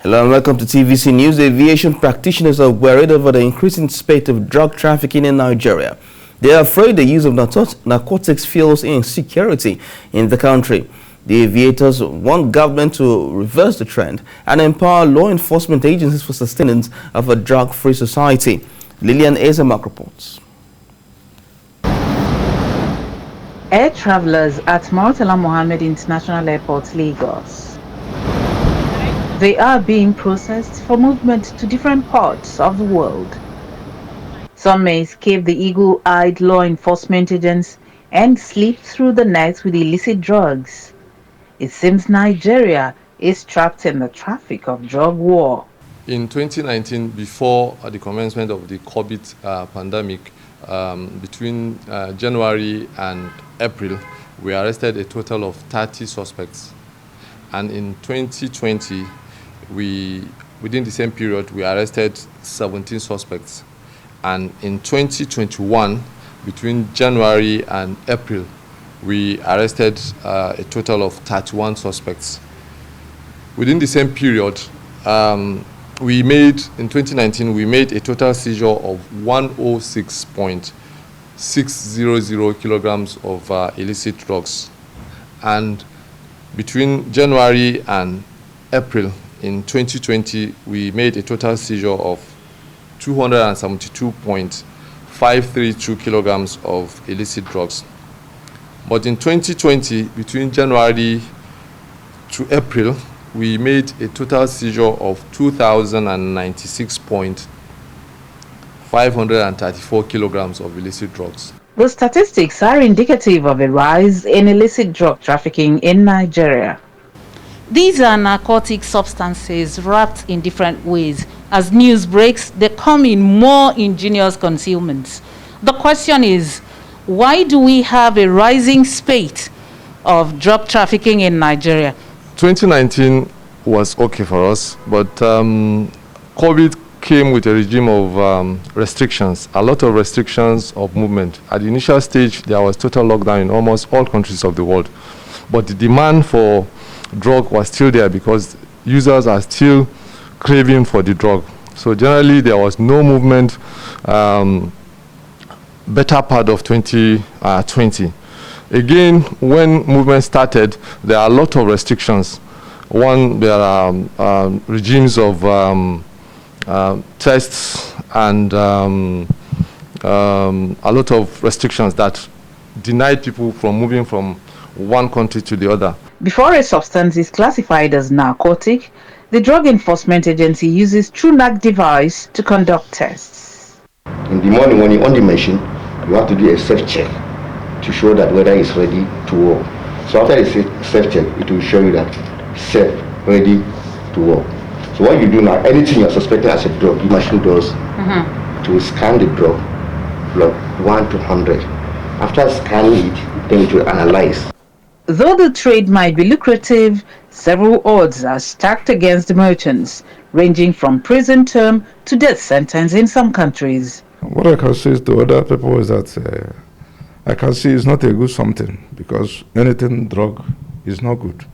Hello and welcome to TVC News. Aviation practitioners are worried over the increasing spate of drug trafficking in Nigeria. They are afraid the use of narcotics fuels insecurity in the country. The aviators want government to reverse the trend and empower law enforcement agencies for sustenance of a drug-free society. Lillian Ezemak reports. Air travelers at Murtala Mohammed International Airport, Lagos. They are being processed for movement to different parts of the world. Some may escape the eagle-eyed law enforcement agents and slip through the net with illicit drugs. It seems Nigeria is trapped in the traffic of drug war. In 2019, before the commencement of the COVID pandemic, between January and April, we arrested a total of 30 suspects. And in 2020, within the same period, we arrested 17 suspects. And in 2021, between January and April, we arrested a total of 31 suspects. Within the same period, in 2019, we made a total seizure of 106.600 kilograms of illicit drugs. And between January and April in 2020, we made a total seizure of 272.532 kilograms of illicit drugs. But in 2020, between January to April, we made a total seizure of 2,096.534 kilograms of illicit drugs. The statistics are indicative of a rise in illicit drug trafficking in Nigeria. These are narcotic substances wrapped in different ways. As news breaks, they come in more ingenious concealments. The question is, why do we have a rising spate of drug trafficking in Nigeria? 2019 was okay for us, but COVID came with a regime of restrictions, a lot of restrictions of movement. At the initial stage, there was total lockdown in almost all countries of the world. But the demand for drug was still there because users are still craving for the drug. So generally, there was no movement better part of 2020. Again, when movement started, there are a lot of restrictions. One, there are regimes of tests and a lot of restrictions that denied people from moving from one country to the other. Before a substance is classified as narcotic, the Drug Enforcement Agency uses TruNac device to conduct tests. In the morning when you're on the machine, you have to do a safe check to show that whether it's ready to work. So after the safe check, it will show you that safe, ready to work. So what you do now, anything you're suspected as a drug, the machine does to scan the drug from 1 to 100. After scanning it, then it will analyze. Though the trade might be lucrative, several odds are stacked against the merchants, ranging from prison term to death sentence in some countries. What I can say to other people is that I can see it's not a good something, because anything drug is not good.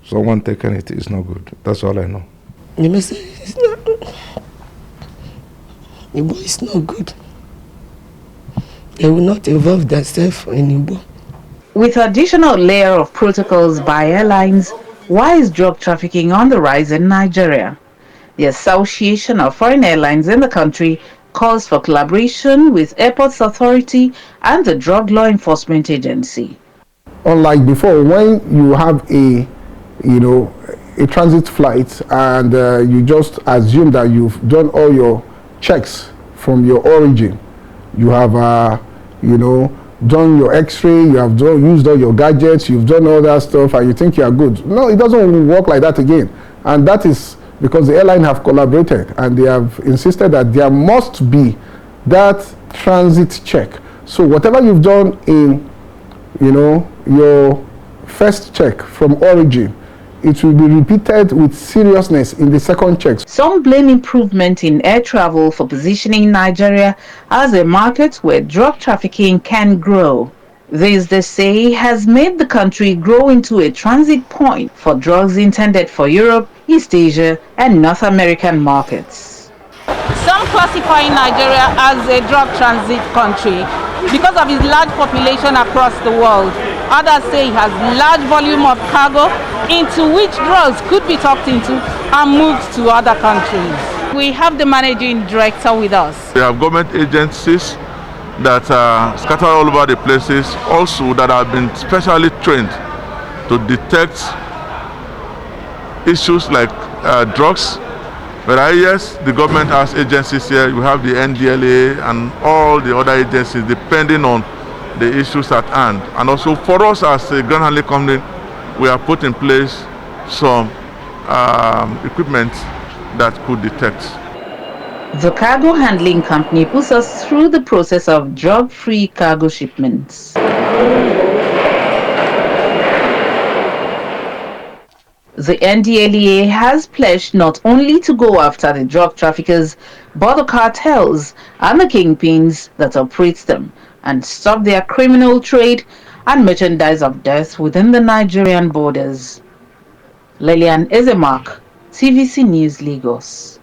Someone taking it is not good. That's all I know. You may say it's not. The boy is not good. They will not involve themselves anymore. With additional layer of protocols by airlines, why is drug trafficking on the rise in Nigeria? The Association of Foreign Airlines in the country calls for collaboration with Airports Authority and the Drug Law Enforcement Agency. Unlike before, when you have a transit flight and you just assume that you've done all your checks from your origin, you have done your x-ray, you have used all your gadgets, you've done all that stuff, and you think you are good. No, it doesn't work like that again. And that is because the airline have collaborated and they have insisted that there must be that transit check. So whatever you've done in your first check from origin, it will be repeated with seriousness in the second check. Some blame improvement in air travel for positioning Nigeria as a market where drug trafficking can grow. This, they say, has made the country grow into a transit point for drugs intended for Europe, East Asia, and North American markets. Some classify Nigeria as a drug transit country because of its large population across the world. Others say it has large volume of cargo into which drugs could be tucked into and moved to other countries. We have the managing director with us. We have government agencies that are scattered all over the places, also that have been specially trained to detect issues like drugs. But yes, the government has agencies here. We have the NDLEA and all the other agencies depending on the issues at hand. And also for us as a gun handling company, we have put in place some equipment that could detect. The cargo handling company puts us through the process of drug-free cargo shipments. The NDLEA has pledged not only to go after the drug traffickers, but the cartels and the kingpins that operate them and stop their criminal trade and merchandise of death within the Nigerian borders. Lilian Ezemark, TVC News, Lagos.